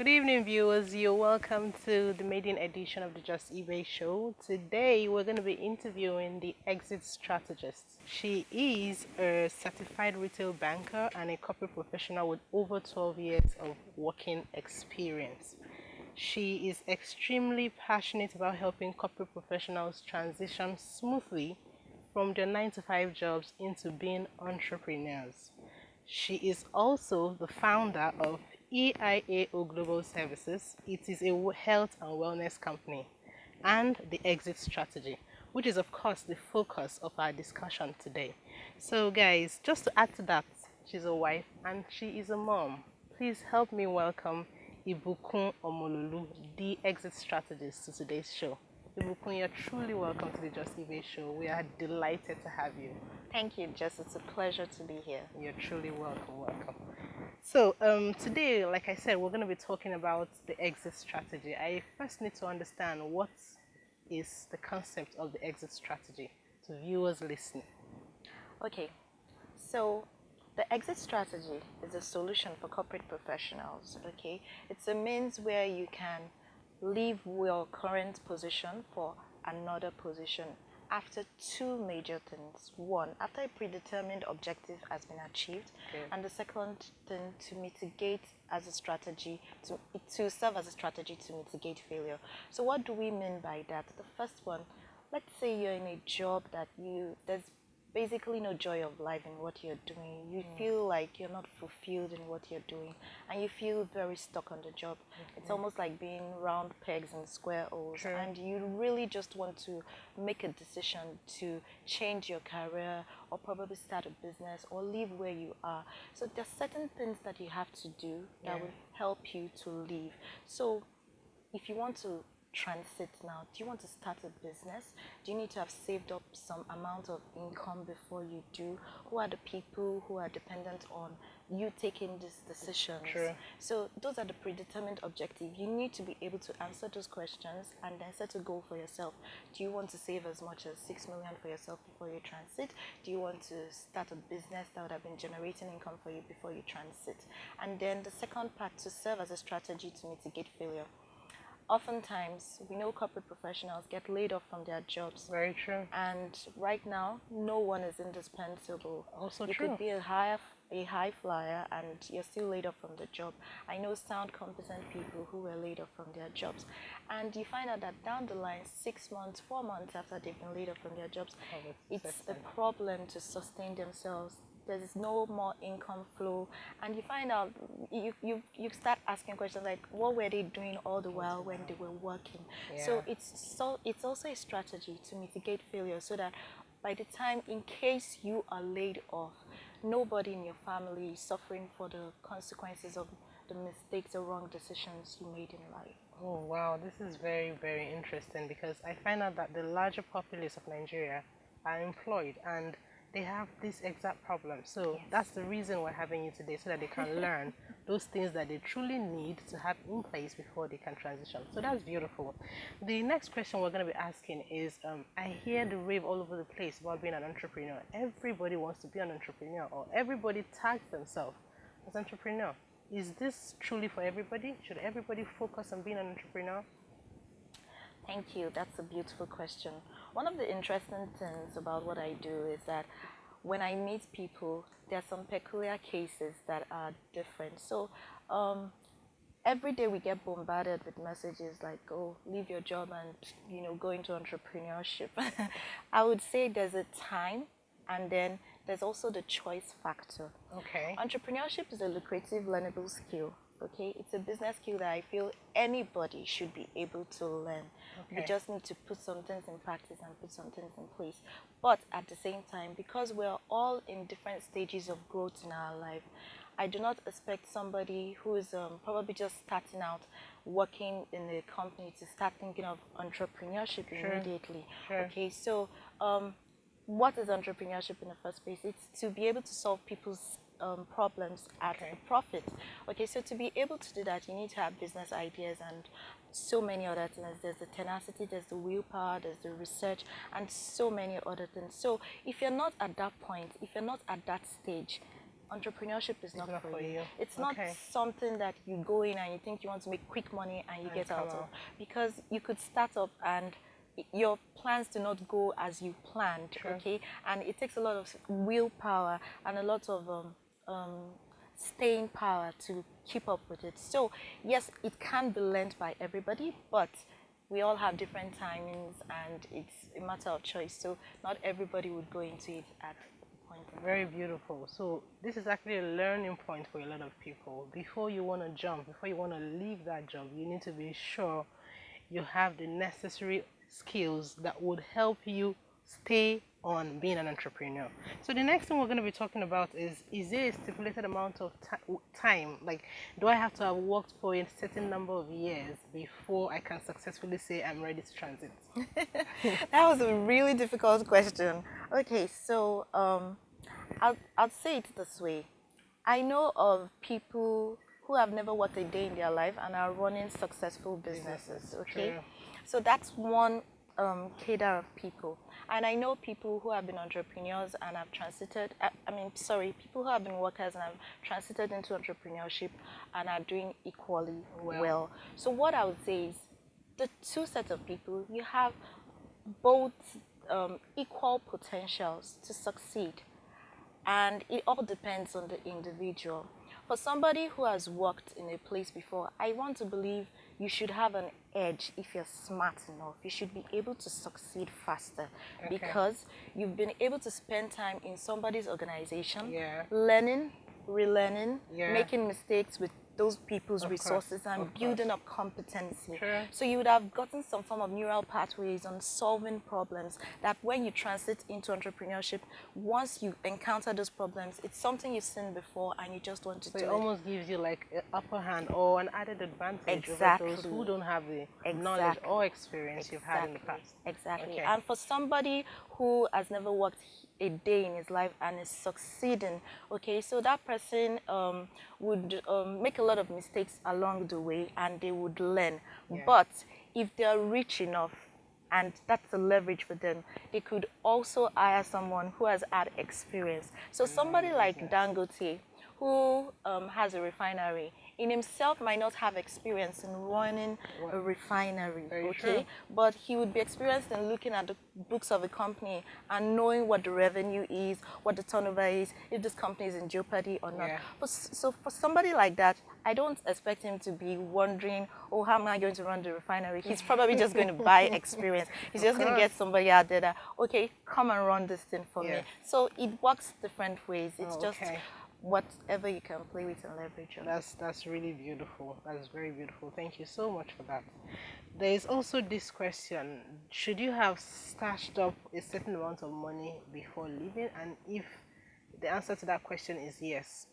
Good evening, viewers. You're welcome to the maiden edition of the Just eBay show. Today, we're going to be interviewing the exit strategist. She is a certified retail banker and a corporate professional with over 12 years of working experience. She is extremely passionate about helping corporate professionals transition smoothly from their 9 to 5 jobs into being entrepreneurs. She is also the founder of EIAO Global Services. It is a health and wellness company, and the exit strategy, which is, of course, the focus of our discussion today. So, guys, just to add to that, she's a wife and she is a mom. Please help me welcome Ibukun Omololu, the exit strategist, to today's show. Ibukun, you're truly welcome to the Just Give show. We are delighted to have you. Thank you, Jess. It's a pleasure to be here. You're truly welcome, welcome. So today, like I said, we're going to be talking about the exit strategy. I first need to understand what is the concept of the exit strategy to viewers listening. Okay, so the exit strategy is a solution for corporate professionals. Okay, it's a means where you can leave your current position for another position after two major things. One, after a predetermined objective has been achieved, Okay. and the second thing, to mitigate as a strategy, to serve as a strategy to mitigate failure. So what do we mean by that? The first one, let's say you're in a job that there's basically no joy of life in what you're doing. You feel like you're not fulfilled in what you're doing, and you feel very stuck on the job. It's almost like being round pegs in square holes. True. And you really just want to make a decision to change your career, or probably start a business, or leave where you are. So there's certain things that you have to do that will help you to leave. So if you want to transit now, do you want to start a business? Do you need to have saved up some amount of income before you do? Who are the people who are dependent on you taking these decisions? True. So those are the predetermined objectives. You need to be able to answer those questions and then set a goal for yourself. Do you want to save as much as 6 million for yourself before you transit? Do you want to start a business that would have been generating income for you before you transit? And then the second part, to serve as a strategy to mitigate failure. Oftentimes, we know corporate professionals get laid off from their jobs. Very true. And right now, no one is indispensable. Also you true. could be a high flyer and you're still laid off from the job. I know sound, competent people who were laid off from their jobs. And you find out that down the line, 6 months, 4 months after they've been laid off from their jobs, it's a problem to sustain themselves. There's no more income flow, and you find out, you start asking questions like, what were they doing all the while when they were working? So it's also a strategy to mitigate failure, so that by the time, in case you are laid off, nobody in your family is suffering for the consequences of the mistakes or wrong decisions you made in life. Oh wow, this is very, very interesting, because I find out that the larger populace of Nigeria are employed and they have this exact problem. So that's the reason we're having you today, so that they can learn those things that they truly need to have in place before they can transition. So that's beautiful. The next question we're going to be asking is, I hear the rave all over the place about being an entrepreneur. Everybody wants to be an entrepreneur, or everybody tags themselves as entrepreneur. Is this truly for everybody? Should everybody focus on being an entrepreneur? Thank you. That's a beautiful question. One of the interesting things about what I do is that when I meet people, there are some peculiar cases that are different. So every day we get bombarded with messages like, oh, leave your job and go into entrepreneurship. I would say there's a time, and then there's also the choice factor. Okay. Entrepreneurship is a lucrative, learnable skill. Okay, it's a business skill that I feel anybody should be able to learn. You just need to put some things in practice and put some things in place. But at the same time, because we're all in different stages of growth in our life, I do not expect somebody who is probably just starting out working in a company to start thinking of entrepreneurship immediately. Okay, so what is entrepreneurship in the first place? It's to be able to solve people's problems at a profit. Okay, so to be able to do that, you need to have business ideas and so many other things. There's the tenacity, there's the willpower, there's the research, and so many other things. So if you're not at that point, if you're not at that stage, entrepreneurship is not not for for you. you. It's not Okay. something that you go in and you think you want to make quick money and you And get come out of. out. Because you could start up and your plans do not go as you planned, Sure. okay? And it takes a lot of willpower and a lot of staying power to keep up with it. So yes, it can be learned by everybody, but we all have different timings and it's a matter of choice. So not everybody would go into it at a point in time. Very beautiful. So this is actually a learning point for a lot of people. Before you want to jump, before you want to leave that job, you need to be sure you have the necessary skills that would help you stay on being an entrepreneur. So the next thing we're going to be talking about is there a stipulated amount of time? Like, do I have to have worked for a certain number of years before I can successfully say I'm ready to transit? That was a really difficult question. Okay, so I'll say it this way. I know of people who have never worked a day in their life and are running successful businesses. Okay, True. so that's one cadre of people. And I know people who have been entrepreneurs and have transited. People who have been workers and have transited into entrepreneurship and are doing equally well. So what I would say is, the two sets of people, you have both equal potentials to succeed, and it all depends on the individual. For somebody who has worked in a place before, I want to believe you should have an edge if you're smart enough. You should be able to succeed faster because you've been able to spend time in somebody's organization, learning, relearning, making mistakes with those people's resources and building up competency. So you would have gotten some form of neural pathways on solving problems that when you transit into entrepreneurship, once you encounter those problems, it's something you've seen before and you just want to do it. So it almost gives you like an upper hand or an added advantage over those who don't have the knowledge or experience you've had in the past. Exactly. And for somebody who has never worked a day in his life and is succeeding, okay, so that person would make a lot of mistakes along the way and they would learn. But if they're rich enough, and that's the leverage for them, they could also hire someone who has had experience. So somebody like Dangote, who has a refinery, in himself might not have experience in running a refinery, but he would be experienced in looking at the books of a company and knowing what the revenue is, what the turnover is, if this company is in jeopardy or not. So for somebody like that, I don't expect him to be wondering, oh, how am I going to run the refinery? He's probably just going to buy experience. He's just going to get somebody out there that, okay, come and run this thing for me. So it works different ways. It's just whatever you can play with and leverage on. That's really beautiful. That's very beautiful. Thank you so much for that. There is also this question: should you have stashed up a certain amount of money before leaving? And if the answer to that question is yes,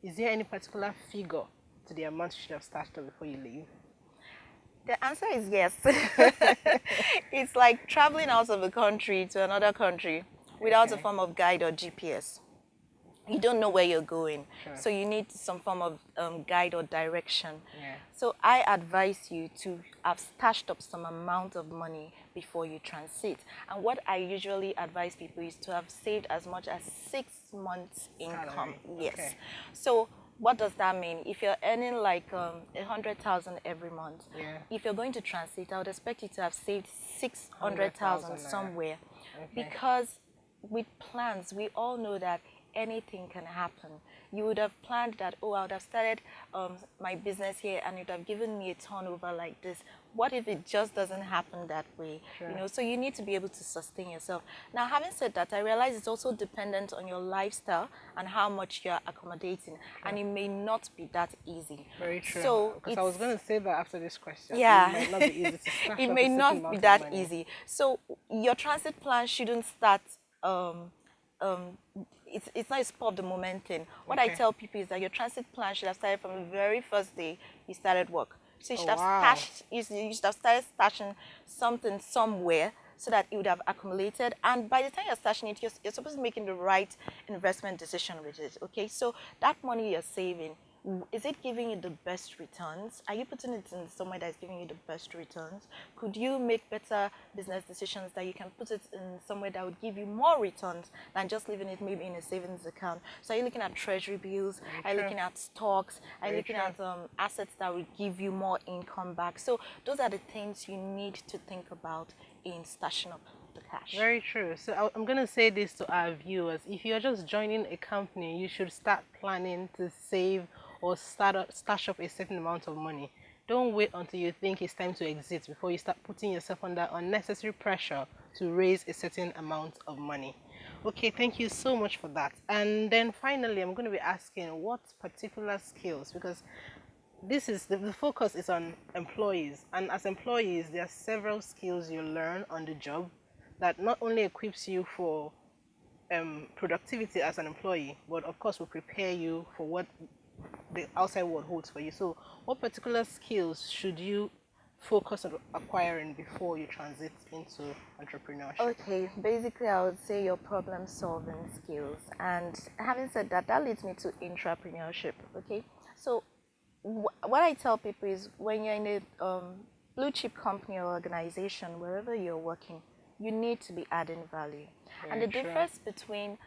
is there any particular figure to the amount you should have stashed up before you leave? The answer is yes. It's like traveling out of a country to another country without a form of guide or GPS. You don't know where you're going, so you need some form of guide or direction. So I advise you to have stashed up some amount of money before you transit. And what I usually advise people is to have saved as much as 6 months income. So what does that mean? If you're earning like 100,000 every month, if you're going to transit, I would expect you to have saved 600,000 somewhere, because with plans, we all know that anything can happen. You would have planned that, oh, I would have started my business here and it would have given me a turnover like this. What if it just doesn't happen that way? You know, so you need to be able to sustain yourself. Now, having said that, I realize it's also dependent on your lifestyle and how much you're accommodating, and it may not be that easy. Very true. So because I was going to say that after this question. Yeah, it might not be easy to stash it up may a not certain be amount that of money. easy. So your transit plan shouldn't start it's not a spur of the moment thing. What I tell people is that your transit plan should have started from the very first day you started work. So you should have stashed, you should have started stashing something somewhere so that it would have accumulated. And by the time you're stashing it, you're supposed to be making the right investment decision with it. Okay, so that money you're saving, is it giving you the best returns? Are you putting it in somewhere that is giving you the best returns? Could you make better business decisions that you can put it in somewhere that would give you more returns than just leaving it maybe in a savings account? So are you looking at treasury bills? Are you looking at stocks? Are you looking at assets that will give you more income back? So those are the things you need to think about in stashing up the cash. Very true. So I'm going to say this to our viewers. If you're just joining a company, you should start planning to save or stash up a certain amount of money. Don't wait until you think it's time to exit before you start putting yourself under unnecessary pressure to raise a certain amount of money. Okay, thank you so much for that. And then finally, I'm going to be asking what particular skills, because this is the focus is on employees, and as employees there are several skills you learn on the job that not only equips you for productivity as an employee, but of course will prepare you for what the outside world holds for you. So what particular skills should you focus on acquiring before you transit into entrepreneurship? Okay, basically I would say your problem solving skills. And having said that, that leads me to entrepreneurship. Okay, so what I tell people is when you're in a blue chip company or organization, wherever you're working, you need to be adding value. And the difference between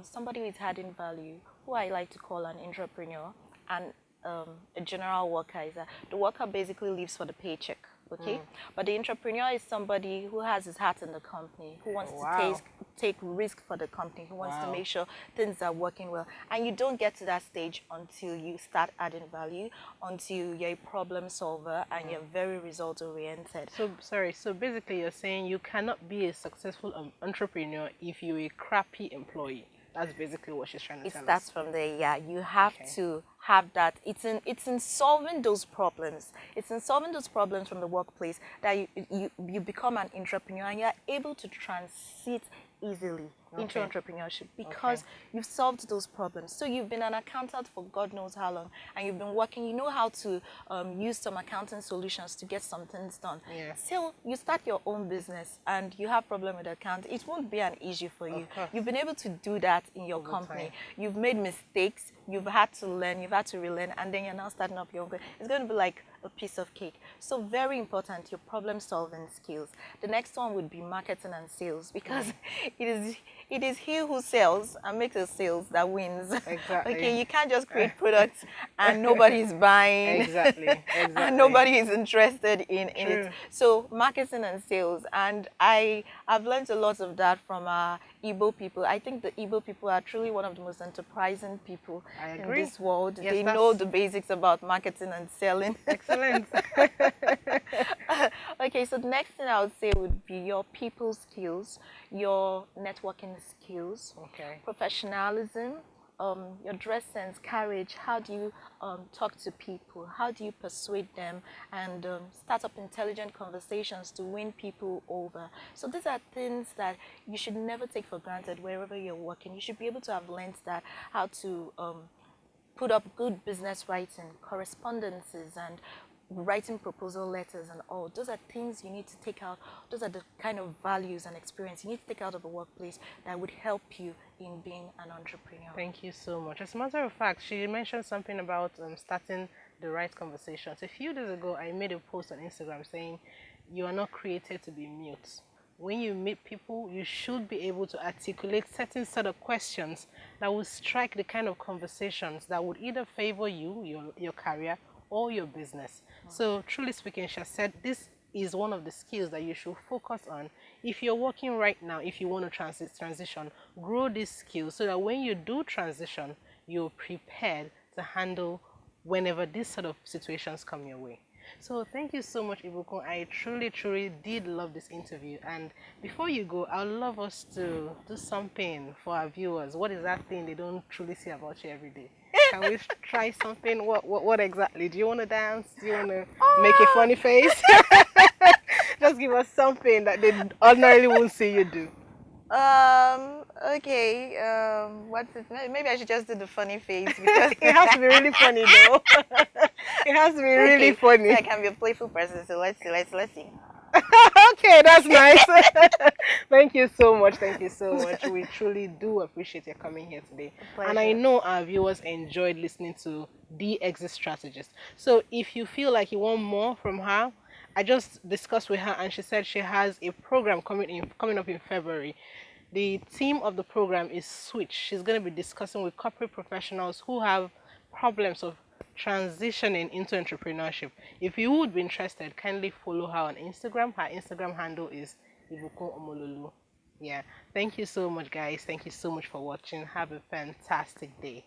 somebody who is adding value, who I like to call an entrepreneur, and a general worker is that the worker basically lives for the paycheck. Okay, but the entrepreneur is somebody who has his heart in the company, who wants to take risk for the company, who wants to make sure things are working well. And you don't get to that stage until you start adding value, until you're a problem solver and you're very result oriented. So sorry, so basically you're saying you cannot be a successful entrepreneur if you're a crappy employee. That's basically what she's trying to tell us. It starts from there, yeah. You have to have that. It's in solving those problems. It's in solving those problems from the workplace that you become an entrepreneur and you're able to transit easily into entrepreneurship because you've solved those problems. So you've been an accountant for God knows how long, and you've been working, you know how to use some accounting solutions to get some things done. So you start your own business and you have problem with account, it won't be an issue for you. You've been able to do that in your company. You've made mistakes, you've had to learn, you've had to relearn, and then you're now starting up your own. It's going to be like a piece of cake. So very important, your problem solving skills. The next one would be marketing and sales, because it is he who sells and makes the sales that wins. Exactly. Okay, you can't just create products and nobody's buying. Exactly. And nobody is interested in it. So marketing and sales, and I've learned a lot of that from our Igbo people. I think the Igbo people are truly one of the most enterprising people in this world. Yes, they know the basics about marketing and selling. Excellent. Okay, so the next thing I would say would be your people skills, your networking skills, professionalism, your dress sense, courage. How do you talk to people? How do you persuade them and start up intelligent conversations to win people over? So these are things that you should never take for granted wherever you're working. You should be able to have learned that, how to put up good business writing, correspondences, and writing proposal letters and all. Those are things you need to take out. Those are the kind of values and experience you need to take out of the workplace that would help you in being an entrepreneur. Thank you so much. As a matter of fact, she mentioned something about starting the right conversations. A few days ago, I made a post on Instagram saying, you are not created to be mute. When you meet people, you should be able to articulate certain set of questions that will strike the kind of conversations that would either favor you, your career, or your business. So truly speaking, she said this is one of the skills that you should focus on. If you're working right now, if you want to transition, grow these skills so that when you do transition, you're prepared to handle whenever these sort of situations come your way. So thank you so much, Ibukun. I truly did love this interview. And before you go, I would love us to do something for our viewers. What is that thing they don't truly see about you every day? Can we try something? What exactly? Do you want to dance? Do you want to make a funny face? Just give us something that they ordinarily won't see you do. Okay. What's it? Maybe I should just do the funny face because it has to be really funny though. It has to be really funny. So I can be a playful person. So let's see. Okay, that's nice. Thank you so much. Thank you so much. We truly do appreciate you coming here today. And I know our viewers enjoyed listening to the exit strategist. So if you feel like you want more from her, I just discussed with her and she said she has a program coming up in February. The theme of the program is switch. She's going to be discussing with corporate professionals who have problems of transitioning into entrepreneurship. If you would be interested, kindly follow her on Instagram. Her Instagram handle is Ibukun Omololu. Yeah. Thank you so much, guys. Thank you so much for watching. Have a fantastic day.